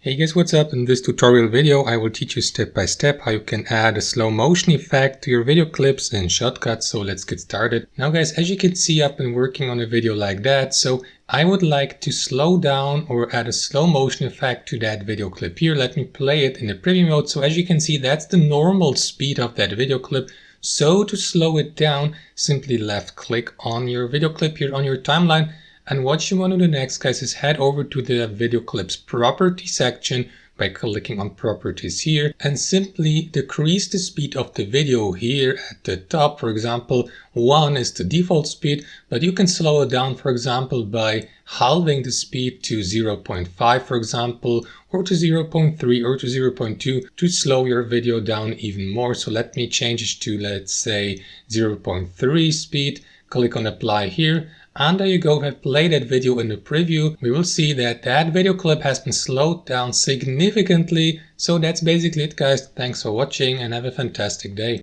Hey guys, what's up? In this tutorial video I will teach you step by step how you can add a slow motion effect to your video clips in Shotcut. So let's get started. Now guys, as you can see, I've been working on a video like that, so I would like to slow down or add a slow motion effect to that video clip here. Let me play it in the preview mode. So as you can see, that's the normal speed of that video clip. So to slow it down, simply left click on your video clip here on your timeline. And what you want to do next, guys, is head over to the video clips property section by clicking on properties here and simply decrease the speed of the video here at the top. For example, 1 is the default speed, but you can slow it down, for example, by halving the speed to 0.5, for example, or to 0.3 or to 0.2 to slow your video down even more. So let me change it to, let's say, 0.3 speed. Click on apply here. And there you go, I've played that video in the preview. We will see that that video clip has been slowed down significantly. So that's basically it, guys. Thanks for watching and have a fantastic day.